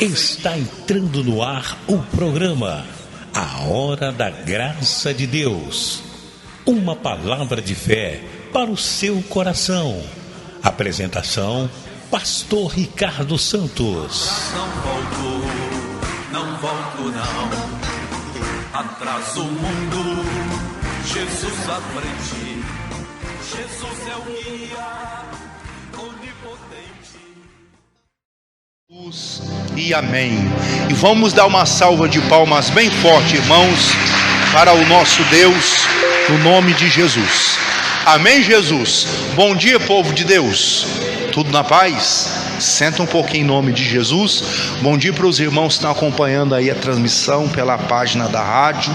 Está entrando no ar o programa A Hora da Graça de Deus. Uma palavra de fé para o seu coração. Apresentação, Pastor Ricardo Santos. Não volto não. Atrás o mundo, Jesus à frente. Jesus é o guia onipotente. E amém. E vamos dar uma salva de palmas bem forte, irmãos, para o nosso Deus, no nome de Jesus. Amém, Jesus. Bom dia, povo de Deus. Tudo na paz? Senta um pouquinho em nome de Jesus. Bom dia para os irmãos que estão acompanhando aí a transmissão pela página da rádio.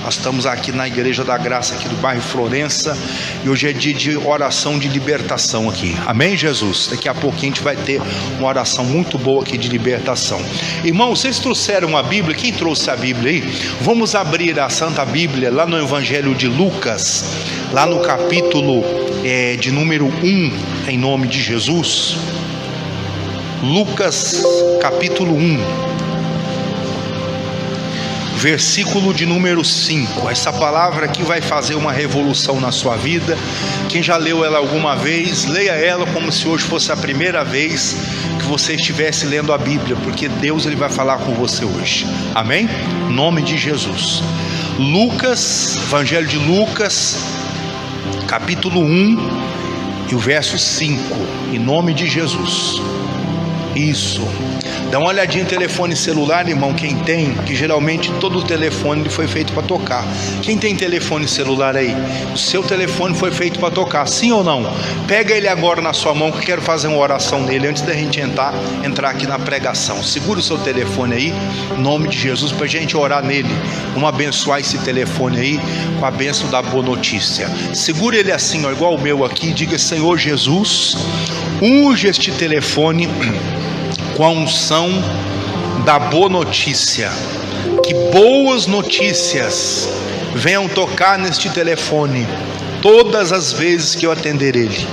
Nós estamos aqui na Igreja da Graça aqui do bairro Florença, e hoje é dia de oração de libertação aqui. Amém, Jesus? Daqui a pouquinho a gente vai ter uma oração muito boa aqui de libertação. Irmãos, vocês trouxeram a Bíblia? Quem trouxe a Bíblia aí? Vamos abrir a Santa Bíblia lá no Evangelho de Lucas, lá no capítulo de número 1, em nome de Jesus. Lucas capítulo 1, versículo de número 5. Essa palavra aqui vai fazer uma revolução na sua vida. Quem já leu ela alguma vez, leia ela como se hoje fosse a primeira vez que você estivesse lendo a Bíblia, porque Deus ele vai falar com você hoje. Amém? Em nome de Jesus. Lucas, Evangelho de Lucas, capítulo 1 e o verso 5. Em nome de Jesus. Isso. Dá uma olhadinha no telefone celular, irmão, quem tem, que geralmente todo o telefone foi feito para tocar. Quem tem telefone celular aí? O seu telefone foi feito para tocar, sim ou não? Pega ele agora na sua mão, que eu quero fazer uma oração nele antes da gente entrar aqui na pregação. Segura o seu telefone aí, em nome de Jesus, para a gente orar nele. Vamos abençoar esse telefone aí com a bênção da boa notícia. Segura ele assim, ó, igual o meu aqui, diga: Senhor Jesus, unge este telefone com a unção da boa notícia. Que boas notícias venham tocar neste telefone todas as vezes que eu atender ele,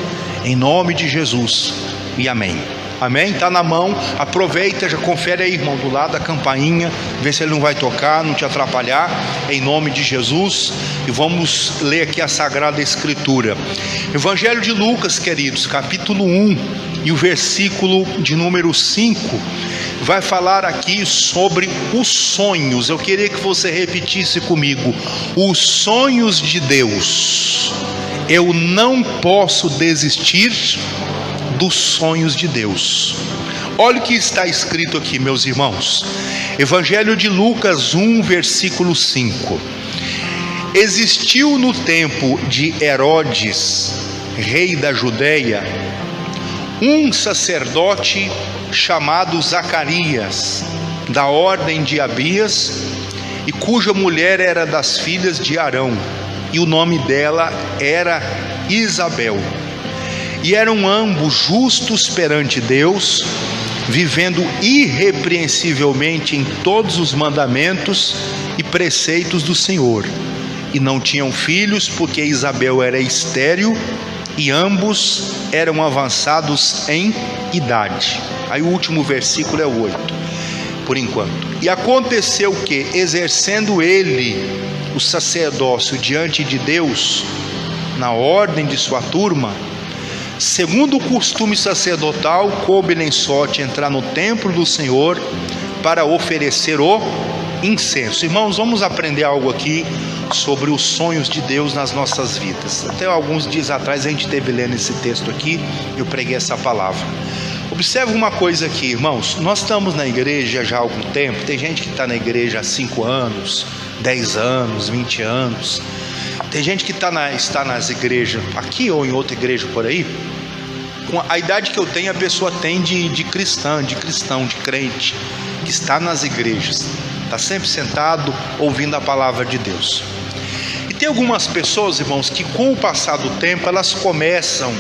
em nome de Jesus, e amém. Amém? Está na mão, aproveita, já confere aí, irmão, do lado da campainha, vê se ele não vai tocar, não te atrapalhar, em nome de Jesus. E vamos ler aqui a Sagrada Escritura. Evangelho de Lucas, queridos, capítulo 1 e o versículo de número 5 vai falar aqui sobre os sonhos. Eu queria que você repetisse comigo: os sonhos de Deus. Eu não posso desistir dos sonhos de Deus. Olha o que está escrito aqui, meus irmãos. Evangelho de Lucas 1, versículo 5. Existiu no tempo de Herodes, rei da Judéia, um sacerdote chamado Zacarias, da ordem de Abias, e cuja mulher era das filhas de Arão, e o nome dela era Isabel. E eram ambos justos perante Deus, vivendo irrepreensivelmente em todos os mandamentos e preceitos do Senhor. E não tinham filhos, porque Isabel era estéril, e ambos eram avançados em idade. Aí o último versículo é o 8, por enquanto. E aconteceu que, exercendo ele o sacerdócio diante de Deus, na ordem de sua turma, segundo o costume sacerdotal, coube-lhe em sorte entrar no templo do Senhor para oferecer o incenso. Irmãos, vamos aprender algo aqui sobre os sonhos de Deus nas nossas vidas. Até alguns dias atrás a gente esteve lendo esse texto aqui, eu preguei essa palavra. Observe uma coisa aqui, irmãos. Nós estamos na igreja já há algum tempo. Tem gente que está na igreja há 5 anos, 10 anos, 20 anos. Tem gente que está nas igrejas aqui ou em outra igreja por aí. Com a idade que eu tenho, a pessoa tem de cristão, de crente, que está nas igrejas, está sempre sentado ouvindo a palavra de Deus. E tem algumas pessoas, irmãos, que com o passar do tempo elas começam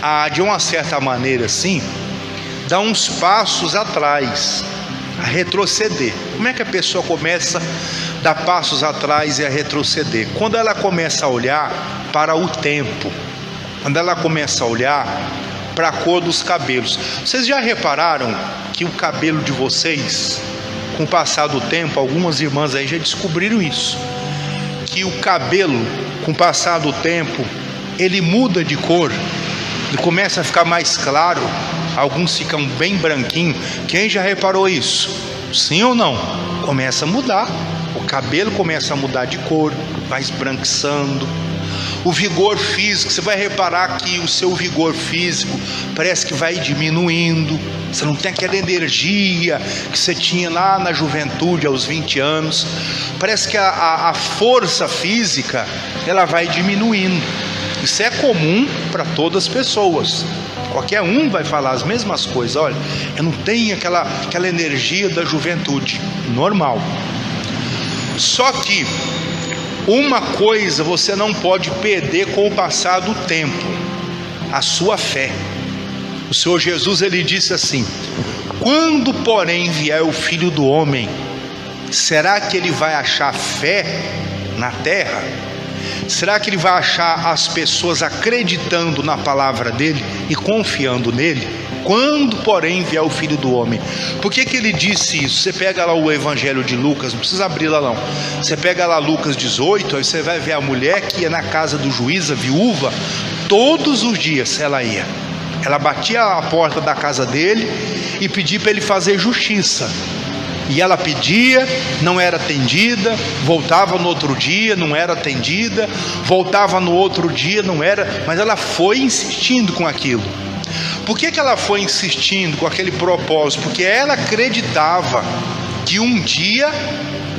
a, de uma certa maneira assim, dar uns passos atrás, a retroceder. Como é que a pessoa começa a dar passos atrás e a retroceder? Quando ela começa a olhar para o tempo, quando ela começa a olhar para a cor dos cabelos. Vocês já repararam que o cabelo de vocês, com o passar do tempo, algumas irmãs aí já descobriram isso, que o cabelo, com o passar do tempo, ele muda de cor, ele começa a ficar mais claro, alguns ficam bem branquinhos. Quem já reparou isso? Sim ou não? Começa a mudar, o cabelo começa a mudar de cor, vai esbranquiçando. O vigor físico, você vai reparar que o seu vigor físico parece que vai diminuindo. Você não tem aquela energia que você tinha lá na juventude, aos 20 anos. Parece que a força física, ela vai diminuindo. Isso é comum para todas as pessoas. Qualquer um vai falar as mesmas coisas. Olha, eu não tenho aquela energia da juventude. Normal. Só que uma coisa você não pode perder com o passar do tempo: a sua fé. O Senhor Jesus, ele disse assim: quando porém vier o Filho do Homem, será que ele vai achar fé na terra? Será que ele vai achar as pessoas acreditando na palavra dele e confiando nele? Quando porém vier o Filho do Homem. Por que ele disse isso? Você pega lá o Evangelho de Lucas, não precisa abrir lá não, você pega lá Lucas 18, aí você vai ver a mulher que ia na casa do juiz, a viúva, todos os dias ela batia a porta da casa dele e pedia para ele fazer justiça. E ela pedia, não era atendida, voltava no outro dia, não era atendida, voltava no outro dia, não era, mas ela foi insistindo com aquilo. Por que ela foi insistindo com aquele propósito? Porque ela acreditava que um dia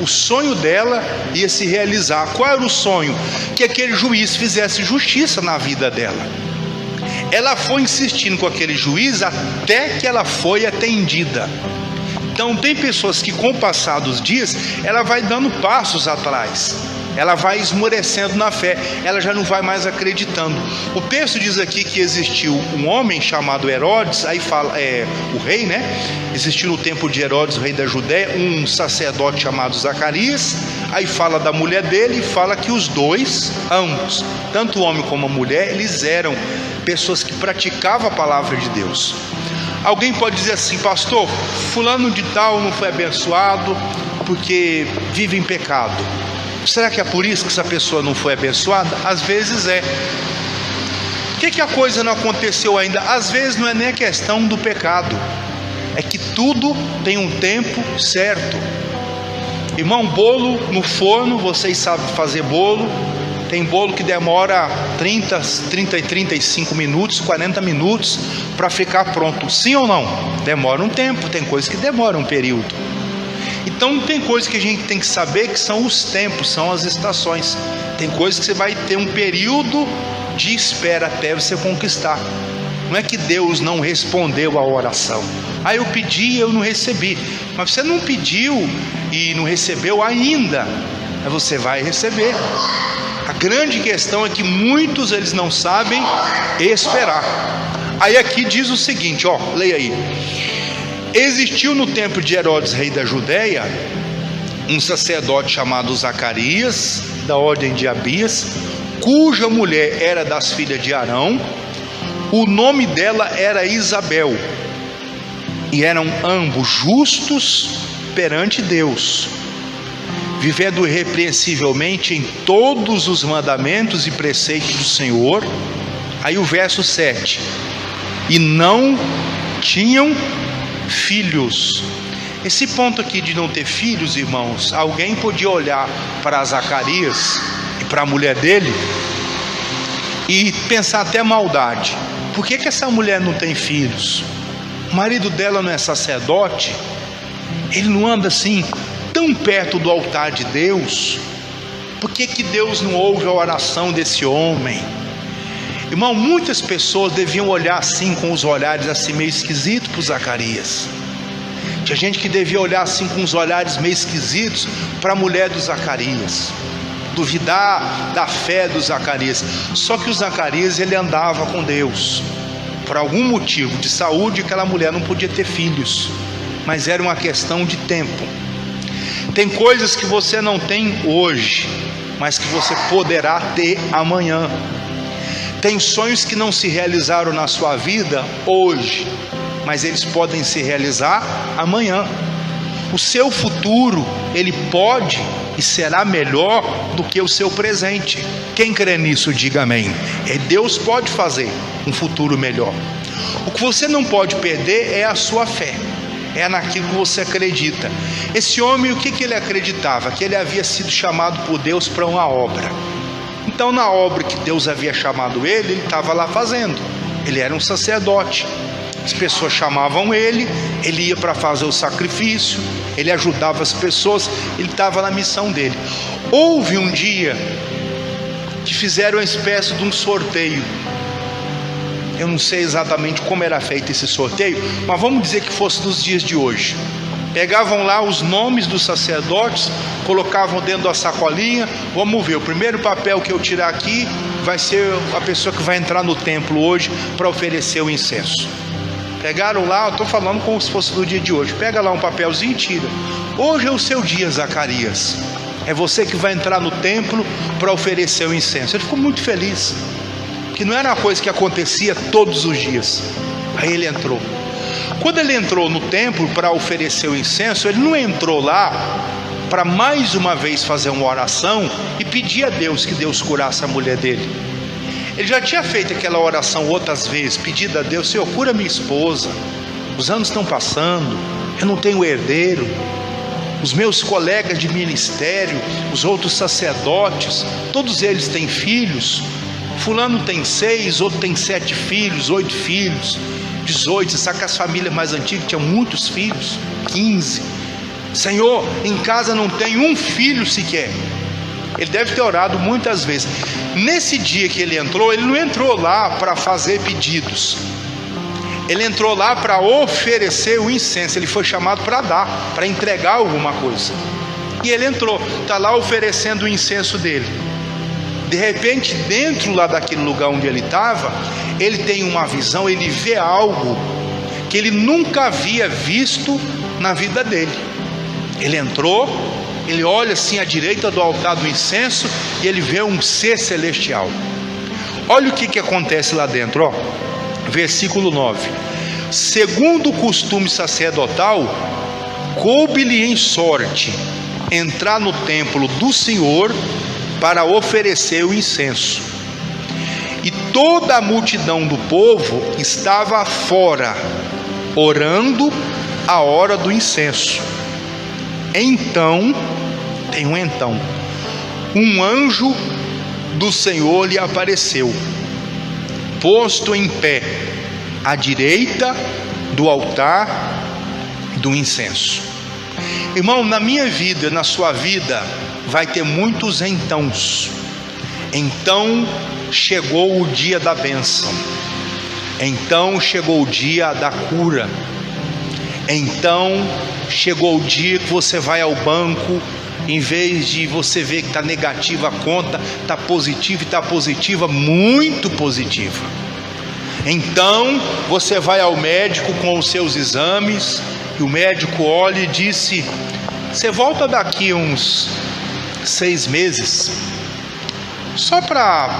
o sonho dela ia se realizar. Qual era o sonho? Que aquele juiz fizesse justiça na vida dela. Ela foi insistindo com aquele juiz até que ela foi atendida. Então tem pessoas que com o passar dos dias, ela vai dando passos atrás, ela vai esmorecendo na fé, ela já não vai mais acreditando. O texto diz aqui que existiu um homem chamado Herodes, aí fala, o rei, né? Existiu no tempo de Herodes, o rei da Judéia, um sacerdote chamado Zacarias. Aí fala da mulher dele e fala que os dois, ambos, tanto o homem como a mulher, eles eram pessoas que praticavam a palavra de Deus. Alguém pode dizer assim: pastor, fulano de tal não foi abençoado porque vive em pecado. Será que é por isso que essa pessoa não foi abençoada? Às vezes é. Por que a coisa não aconteceu ainda? Às vezes não é nem a questão do pecado, é que tudo tem um tempo certo. Irmão, bolo no forno, vocês sabem fazer bolo. Tem bolo que demora 30 e 35 minutos, 40 minutos para ficar pronto. Sim ou não? Demora um tempo, tem coisa que demora um período. Então tem coisa que a gente tem que saber que são os tempos, são as estações. Tem coisa que você vai ter um período de espera até você conquistar. Não é que Deus não respondeu a oração. Eu pedi e eu não recebi. Mas você não pediu e não recebeu ainda, mas você vai receber. A grande questão é que muitos eles não sabem esperar. Aí aqui diz o seguinte, leia aí. Existiu no tempo de Herodes, rei da Judéia, um sacerdote chamado Zacarias, da ordem de Abias, cuja mulher era das filhas de Arão. O nome dela era Isabel, e eram ambos justos perante Deus, vivendo irrepreensivelmente em todos os mandamentos e preceitos do Senhor. Aí o verso 7: e não tinham filhos. Esse ponto aqui de não ter filhos, irmãos, alguém podia olhar para Zacarias e para a mulher dele e pensar até maldade. Por que essa mulher não tem filhos? O marido dela não é sacerdote? Ele não anda assim tão perto do altar de Deus? Por que Deus não ouve a oração desse homem? Irmão, muitas pessoas deviam olhar assim, com os olhares assim meio esquisitos para o Zacarias. Tinha gente que devia olhar assim com os olhares meio esquisitos para a mulher do Zacarias, duvidar da fé do Zacarias. Só que o Zacarias, ele andava com Deus. Por algum motivo de saúde, aquela mulher não podia ter filhos, mas era uma questão de tempo. Tem coisas que você não tem hoje, mas que você poderá ter amanhã. Tem sonhos que não se realizaram na sua vida hoje, mas eles podem se realizar amanhã. O seu futuro, ele pode e será melhor do que o seu presente. Quem crê nisso, diga amém. Deus pode fazer um futuro melhor. O que você não pode perder é a sua fé, é naquilo que você acredita. Esse homem, o que ele acreditava? Que ele havia sido chamado por Deus para uma obra. Então, na obra que Deus havia chamado ele estava lá fazendo. Ele era um sacerdote. As pessoas chamavam ele ia para fazer o sacrifício, ele ajudava as pessoas, ele estava na missão dele. Houve um dia que fizeram uma espécie de um sorteio. Eu não sei exatamente como era feito esse sorteio, mas vamos dizer que fosse dos dias de hoje. Pegavam lá os nomes dos sacerdotes, colocavam dentro da sacolinha. Vamos ver, o primeiro papel que eu tirar aqui vai ser a pessoa que vai entrar no templo hoje para oferecer o incenso. Pegaram lá, eu estou falando como se fosse do dia de hoje. Pega lá um papelzinho e tira. Hoje é o seu dia, Zacarias. É você que vai entrar no templo para oferecer o incenso. Ele ficou muito feliz, que não era uma coisa que acontecia todos os dias. Aí ele entrou. Quando ele entrou no templo para oferecer o incenso, ele não entrou lá para mais uma vez fazer uma oração e pedir a Deus que Deus curasse a mulher dele. Ele já tinha feito aquela oração outras vezes, pedido a Deus: Senhor, cura minha esposa, os anos estão passando, eu não tenho herdeiro, os meus colegas de ministério, os outros sacerdotes, todos eles têm filhos, fulano tem 6, outro tem 7 filhos, 8 filhos, 18, você sabe que as famílias mais antigas tinham muitos filhos, 15, Senhor, em casa não tem um filho sequer. Ele deve ter orado muitas vezes. Nesse dia que ele entrou, ele não entrou lá para fazer pedidos, ele entrou lá para oferecer o incenso. Ele foi chamado para dar, para entregar alguma coisa. E ele entrou, está lá oferecendo o incenso dele. De repente, dentro lá daquele lugar onde ele estava, ele tem uma visão, ele vê algo que ele nunca havia visto na vida dele. Ele entrou, ele olha assim à direita do altar do incenso e ele vê um ser celestial. Olha o que acontece lá dentro, ó. Versículo 9: segundo o costume sacerdotal, coube-lhe em sorte entrar no templo do Senhor para oferecer o incenso, e toda a multidão do povo estava fora, orando a hora do incenso. Então, tem um então, um anjo do Senhor lhe apareceu, posto em pé à direita do altar do incenso. Irmão, na minha vida, na sua vida, vai ter muitos entãos. Então chegou o dia da bênção, então chegou o dia da cura, então chegou o dia que você vai ao banco, em vez de você ver que está negativa a conta, está positiva, e está positiva, muito positiva. Então você vai ao médico com os seus exames, e o médico olha e disse: você volta daqui uns 6 meses, só para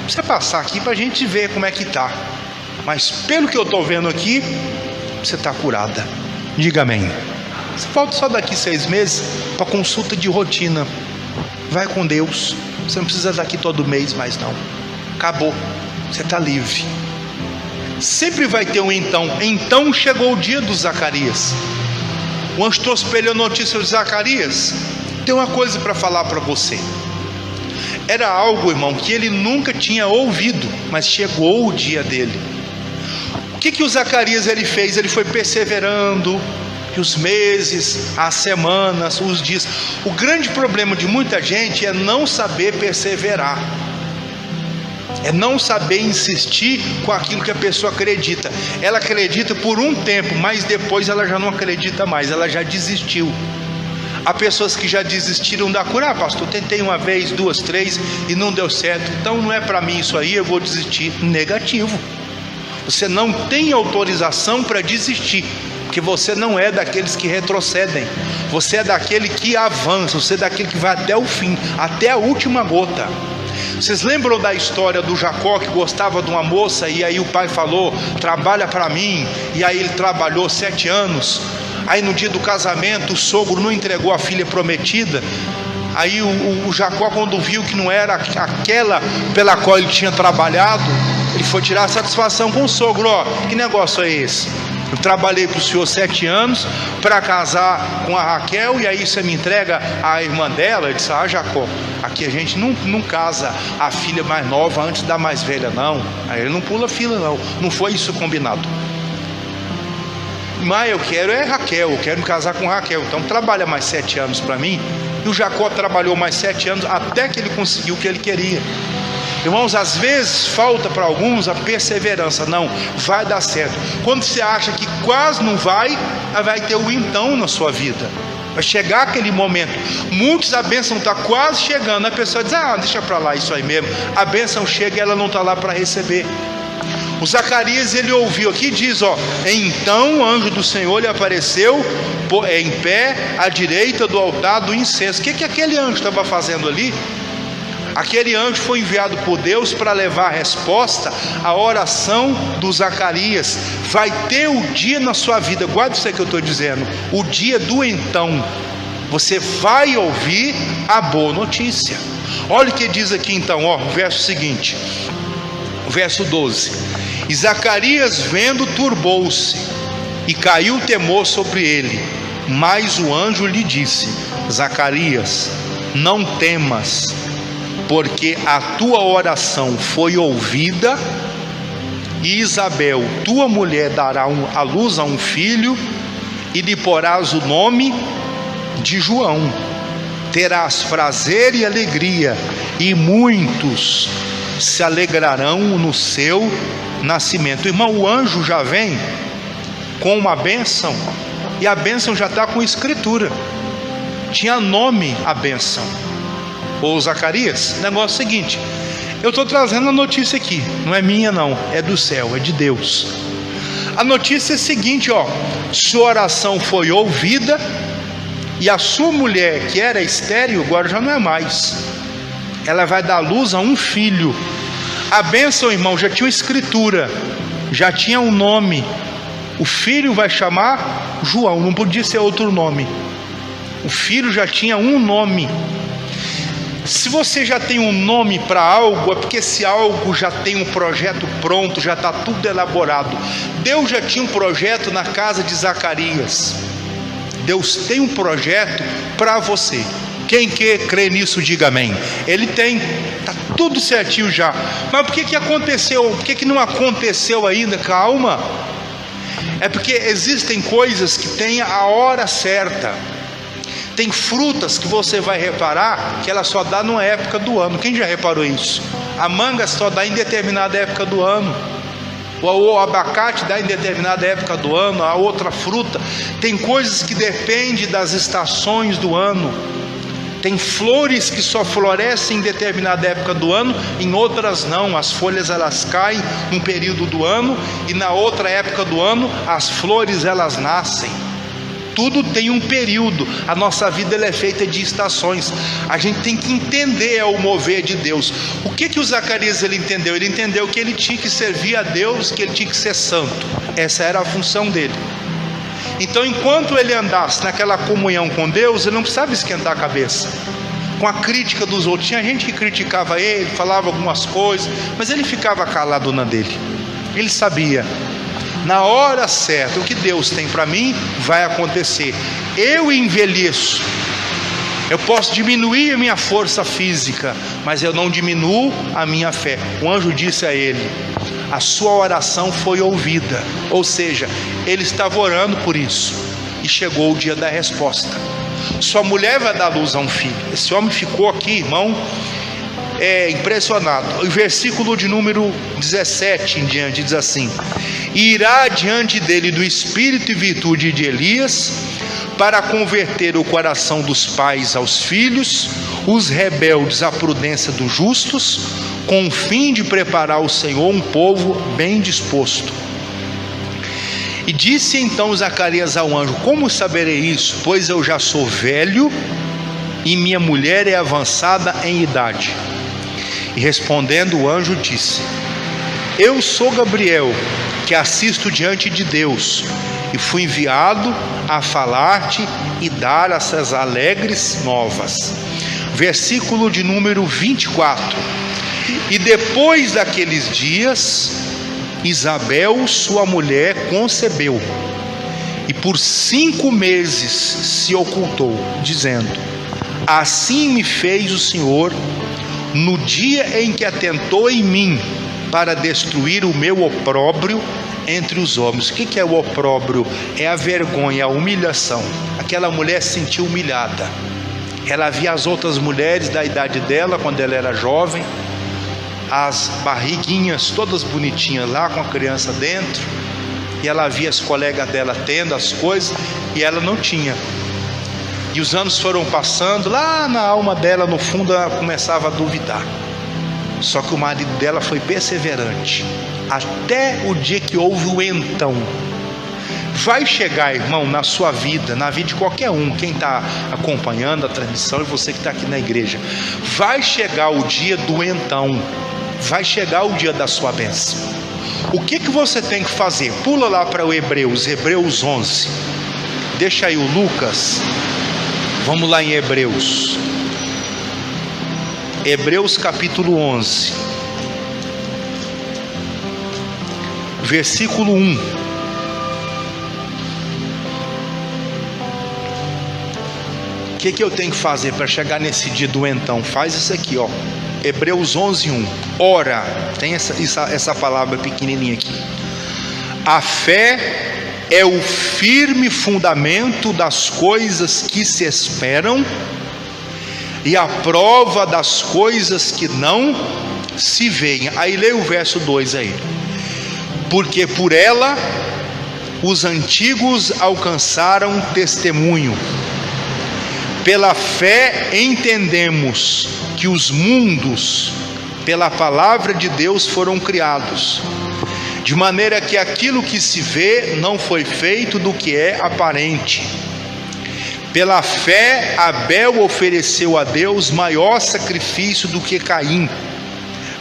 você passar aqui para a gente ver como é que está, mas pelo que eu estou vendo aqui, você está curada. Diga amém. Você volta só daqui 6 meses para consulta de rotina. Vai com Deus, você não precisa daqui todo mês mais não. Acabou, você está livre. Sempre vai ter um então. Então chegou o dia do Zacarias. O anjo trouxe para ele a notícia de Zacarias: tem uma coisa para falar para você. Era algo, irmão, que ele nunca tinha ouvido, mas chegou o dia dele. O que o Zacarias ele fez? Ele foi perseverando, e os meses, as semanas, os dias. O grande problema de muita gente é não saber perseverar, é não saber insistir com aquilo que a pessoa acredita. Ela acredita por um tempo, mas depois ela já não acredita mais, ela já desistiu. Há pessoas que já desistiram da cura. Pastor, tentei uma vez, 2, 3 e não deu certo, então não é para mim isso aí, eu vou desistir. Negativo. Você não tem autorização para desistir, porque você não é daqueles que retrocedem, você é daquele que avança, você é daquele que vai até o fim, até a última gota. Vocês lembram da história do Jacó que gostava de uma moça e aí o pai falou: trabalha para mim, e aí ele trabalhou 7 anos. Aí no dia do casamento o sogro não entregou a filha prometida. Aí o Jacó, quando viu que não era aquela pela qual ele tinha trabalhado, ele foi tirar satisfação com o sogro: ó, que negócio é esse? Eu trabalhei para o senhor 7 anos para casar com a Raquel, e aí você me entrega a irmã dela? Ele disse: ah, Jacó, aqui a gente não casa a filha mais nova antes da mais velha, não. Aí ele não pula fila, não. Não foi isso combinado. Mas eu quero é Raquel, eu quero me casar com Raquel, então trabalha mais 7 anos para mim. E o Jacó trabalhou mais 7 anos até que ele conseguiu o que ele queria. Irmãos, às vezes falta para alguns a perseverança. Não, vai dar certo. Quando você acha que quase não vai, vai ter o então na sua vida. Vai chegar aquele momento. Muitos, a bênção está quase chegando, a pessoa diz: ah, deixa para lá isso aí mesmo. A bênção chega e ela não está lá para receber. O Zacarias, ele ouviu aqui, diz, ó: então o anjo do Senhor lhe apareceu em pé à direita do altar do incenso. O que aquele anjo estava fazendo ali? Aquele anjo foi enviado por Deus para levar a resposta à oração do Zacarias. Vai ter o dia na sua vida, guarda isso aí que eu estou dizendo, o dia do então. Você vai ouvir a boa notícia. Olha o que diz aqui então, ó, o verso seguinte, o verso 12: e Zacarias vendo turbou-se, e caiu o temor sobre ele. Mas o anjo lhe disse: Zacarias, não temas, porque a tua oração foi ouvida, e Isabel, tua mulher, dará à luz a um filho, e lhe porás o nome de João. Terás prazer e alegria, e muitos se alegrarão no seu nascimento. Irmão, o anjo já vem com uma bênção, e a bênção já está com escritura. Tinha nome a bênção. Ô Zacarias, o negócio é o seguinte: eu estou trazendo a notícia aqui, não é minha não, é do céu, é de Deus. A notícia é a seguinte, ó: sua oração foi ouvida, e a sua mulher, que era estéril, agora já não é mais. Ela vai dar luz a um filho. A bênção, irmão, já tinha escritura, já tinha um nome. O filho vai chamar João, não podia ser outro nome. O filho já tinha um nome. Se você já tem um nome para algo, é porque esse algo já tem um projeto pronto, já está tudo elaborado. Deus já tinha um projeto na casa de Zacarias. Deus tem um projeto para você. Quem crê nisso, diga amém. Ele tem, está tudo certinho já. Mas por que aconteceu? Por que não aconteceu ainda? Calma. É porque existem coisas que têm a hora certa. Tem frutas que você vai reparar que ela só dá numa época do ano. Quem já reparou isso? A manga só dá em determinada época do ano. O abacate dá em determinada época do ano. A outra fruta. Tem coisas que dependem das estações do ano. Tem flores que só florescem em determinada época do ano, em outras não. As folhas elas caem num período do ano, e na outra época do ano as flores elas nascem. Tudo tem um período. A nossa vida ela é feita de estações. A gente tem que entender o mover de Deus. O que o Zacarias ele entendeu? Ele entendeu que ele tinha que servir a Deus, que ele tinha que ser santo. Essa era a função dele. Então, enquanto ele andasse naquela comunhão com Deus, ele não precisava esquentar a cabeça com a crítica dos outros. Tinha gente que criticava ele, falava algumas coisas, mas ele ficava calado na dele. Ele sabia, na hora certa, o que Deus tem para mim vai acontecer. Eu envelheço, eu posso diminuir a minha força física, mas eu não diminuo a minha fé. O anjo disse a ele: a sua oração foi ouvida. Ou seja, ele estava orando por isso, e chegou o dia da resposta. Sua mulher vai dar luz a um filho. Esse homem ficou aqui, irmão, impressionado. O versículo de número 17 em diante diz assim: e irá diante dele do espírito e virtude de Elias, para converter o coração dos pais aos filhos, os rebeldes à prudência dos justos, com o fim de preparar ao Senhor um povo bem disposto. E disse então Zacarias ao anjo: como saberei isso? Pois eu já sou velho, e minha mulher é avançada em idade. E respondendo o anjo disse: eu sou Gabriel, que assisto diante de Deus, e fui enviado a falar-te e dar essas alegres novas. Versículo de número 24. E depois daqueles dias, Isabel, sua mulher, concebeu, e por 5 meses se ocultou, dizendo: assim me fez o Senhor, no dia em que atentou em mim, para destruir o meu opróbrio entre os homens. O que é o opróbrio? É a vergonha, a humilhação. Aquela mulher se sentiu humilhada. Ela via as outras mulheres da idade dela, quando ela era jovem, as barriguinhas todas bonitinhas lá, com a criança dentro, e ela via as colegas dela tendo as coisas, e ela não tinha. E os anos foram passando, lá na alma dela, no fundo, ela começava a duvidar. Só que o marido dela foi perseverante, até o dia que houve o então. Vai chegar, irmão, na sua vida, na vida de qualquer um, quem está acompanhando a transmissão e você que está aqui na igreja, vai chegar o dia do então, vai chegar o dia da sua bênção. O que você tem que fazer? Pula lá para o Hebreus 11, deixa aí o Lucas, vamos lá em Hebreus capítulo 11, versículo 1. O que eu tenho que fazer para chegar nesse dia do então? Faz isso aqui, ó. Hebreus 11, 1. Ora, tem essa palavra pequenininha aqui. A fé é o firme fundamento das coisas que se esperam e a prova das coisas que não se veem. Aí leia o verso 2 aí. Porque por ela os antigos alcançaram testemunho. Pela fé entendemos que os mundos, pela palavra de Deus, foram criados, de maneira que aquilo que se vê não foi feito do que é aparente. Pela fé, Abel ofereceu a Deus maior sacrifício do que Caim,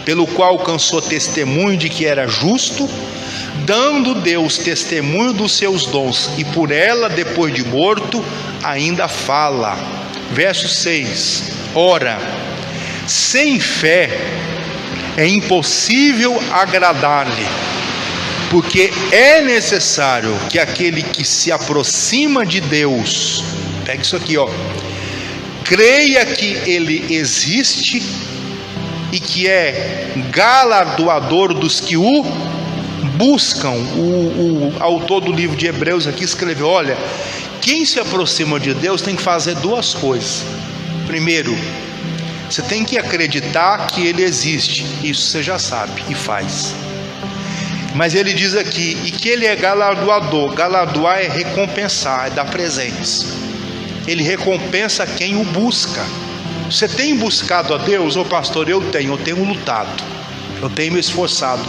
pelo qual alcançou testemunho de que era justo, dando Deus testemunho dos seus dons, e por ela, depois de morto, ainda fala. Verso 6. Ora, sem fé é impossível agradar-lhe, porque é necessário que aquele que se aproxima de Deus, pega isso aqui, ó, creia que ele existe e que é galardoador dos que o buscam. O autor do livro de Hebreus aqui escreveu: olha, quem se aproxima de Deus tem que fazer 2 coisas. Primeiro, você tem que acreditar que ele existe, isso você já sabe e faz. Mas ele diz aqui, e que ele é galardoador. Galardoar é recompensar, é dar presentes. Ele recompensa quem o busca. Você tem buscado a Deus? Ô pastor, eu tenho lutado, eu tenho me esforçado.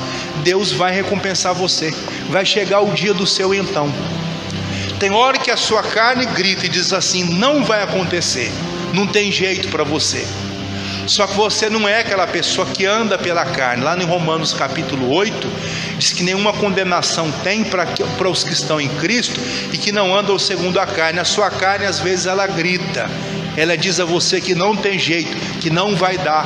Deus vai recompensar você. Vai chegar o dia do seu então. Tem hora que a sua carne grita e diz assim: não vai acontecer, não tem jeito para você. Só que você não é aquela pessoa que anda pela carne. Lá em Romanos capítulo 8 diz que nenhuma condenação tem para os que estão em Cristo e que não andam segundo a carne. A sua carne às vezes ela grita, ela diz a você que não tem jeito, que não vai dar,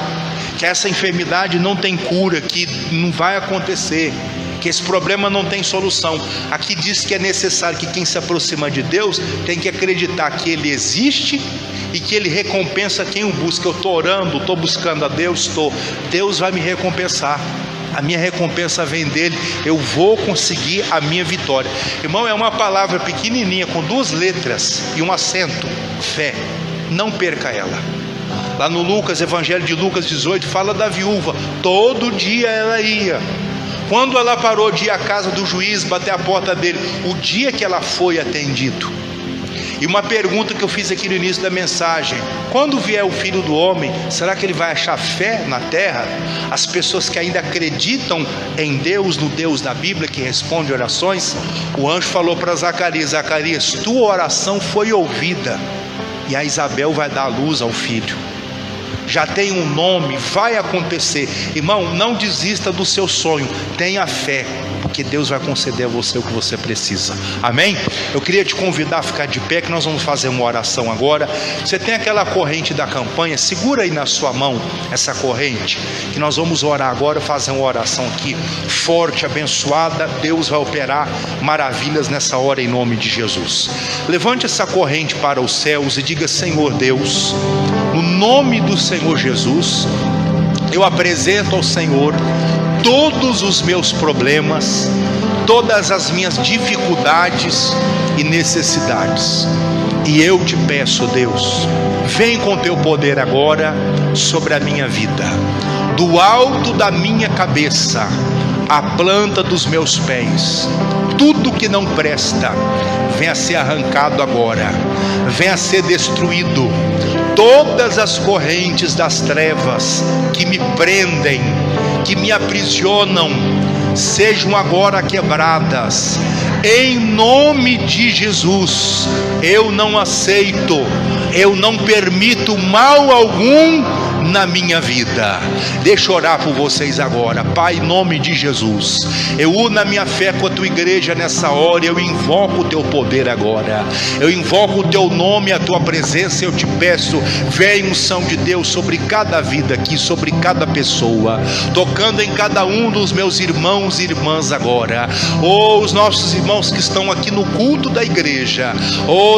que essa enfermidade não tem cura, que não vai acontecer, que esse problema não tem solução. Aqui diz que é necessário que quem se aproxima de Deus tem que acreditar que ele existe e que ele recompensa quem o busca. Eu estou orando, estou buscando a Deus, Deus vai me recompensar, a minha recompensa vem dele, eu vou conseguir a minha vitória. Irmão, é uma palavra pequenininha com 2 letras e um acento: fé. Não perca ela. Lá no Lucas, Evangelho de Lucas 18, fala da viúva. Todo dia ela ia. Quando ela parou de ir à casa do juiz, bater a porta dele, o dia que ela foi atendido. E uma pergunta que eu fiz aqui no início da mensagem: quando vier o Filho do Homem, será que ele vai achar fé na terra? As pessoas que ainda acreditam em Deus, no Deus da Bíblia, que responde orações. O anjo falou para Zacarias: Zacarias, tua oração foi ouvida, e a Isabel vai dar à luz ao filho. já tem um nome, vai acontecer. Irmão, não desista do seu sonho, tenha fé, porque Deus vai conceder a você o que você precisa. Amém? Eu queria te convidar a ficar de pé, que nós vamos fazer uma oração agora. Você tem aquela corrente da campanha, segura aí na sua mão essa corrente, que nós vamos orar agora, fazer uma oração aqui forte, abençoada. Deus vai operar maravilhas nessa hora em nome de Jesus. Levante essa corrente para os céus e diga: Senhor Deus, no nome do Senhor Jesus, eu apresento ao Senhor todos os meus problemas, todas as minhas dificuldades e necessidades. E eu te peço, Deus, vem com teu poder agora sobre a minha vida, do alto da minha cabeça à planta dos meus pés. Tudo que não presta venha a ser arrancado agora, venha a ser destruído. Todas as correntes das trevas que me prendem, que me aprisionam, sejam agora quebradas. Em nome de Jesus, eu não aceito, eu não permito mal algum na minha vida. Deixa eu orar por vocês agora. Pai, em nome de Jesus, eu uno a minha fé com a tua igreja nessa hora. Eu invoco o teu poder agora, eu invoco o teu nome, a tua presença. Eu te peço, vem unção de Deus sobre cada vida aqui, sobre cada pessoa, tocando em cada um dos meus irmãos e irmãs agora. Os nossos irmãos que estão aqui no culto da igreja,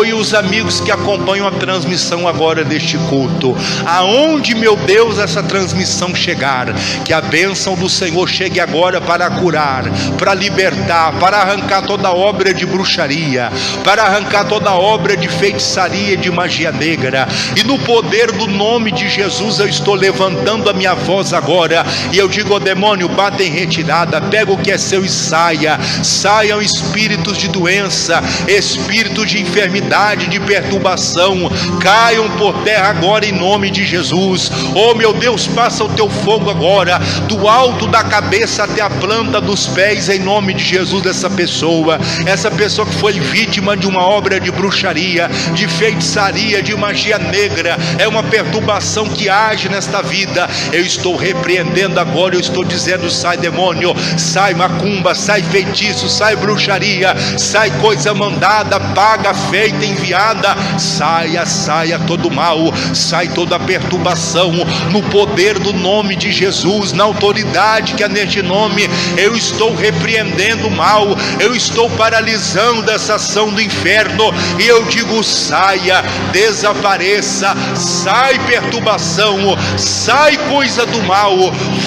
e os amigos que acompanham a transmissão agora deste culto. Aonde, meu Deus, essa transmissão chegar, que a bênção do Senhor chegue agora para curar, para libertar, para arrancar toda obra de bruxaria, para arrancar toda obra de feitiçaria, de magia negra. E no poder do nome de Jesus eu estou levantando a minha voz agora, e eu digo ao demônio: bata em retirada, pega o que é seu e saia. Saiam espíritos de doença, espíritos de enfermidade, de perturbação, caiam por terra agora em nome de Jesus. Oh meu Deus, passa o teu fogo agora, do alto da cabeça até a planta dos pés, em nome de Jesus. Essa pessoa que foi vítima de uma obra de bruxaria, de feitiçaria, de magia negra, é uma perturbação que age nesta vida. Eu estou repreendendo agora, eu estou dizendo: sai demônio, sai macumba, sai feitiço, sai bruxaria, sai coisa mandada, paga, feita, enviada. Saia todo mal, sai toda perturbação, no poder do nome de Jesus, na autoridade que há neste nome. Eu estou repreendendo o mal, eu estou paralisando essa ação do inferno, e eu digo: saia, desapareça, sai perturbação, sai coisa do mal,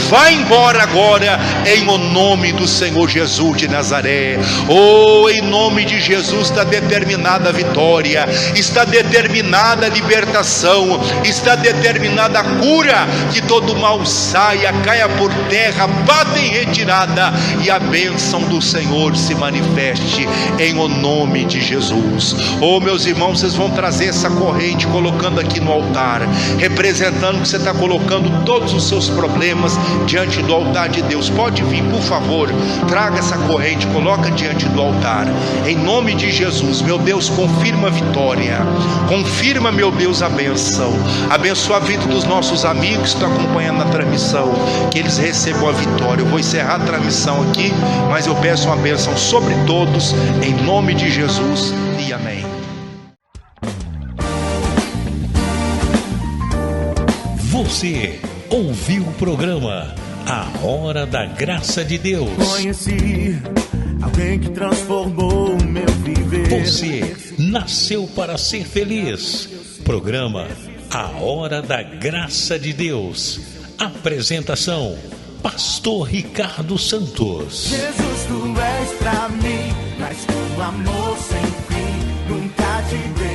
vai embora agora, em o nome do Senhor Jesus de Nazaré. Em nome de Jesus está determinada a vitória, está determinada a libertação, está determinada a cura, que todo mal saia, caia por terra, bata em retirada, e a bênção do Senhor se manifeste em o nome de Jesus. Meus irmãos, vocês vão trazer essa corrente, colocando aqui no altar, representando que você está colocando todos os seus problemas diante do altar de Deus. Pode vir, por favor, traga essa corrente, coloca diante do altar, em nome de Jesus. Meu Deus, confirma a vitória, confirma, meu Deus, a bênção. Abençoa a vida dos nossos amigos que estão acompanhando a transmissão, que eles recebam a vitória. Eu vou encerrar a transmissão aqui, mas eu peço uma bênção sobre todos, em nome de Jesus, e amém. Você ouviu o programa A Hora da Graça de Deus. Conheci alguém que transformou o meu viver. Você nasceu para ser feliz. Programa A Hora da Graça de Deus. Apresentação: Pastor Ricardo Santos. Jesus, tu és pra mim, mas com amor sem fim, nunca te dei.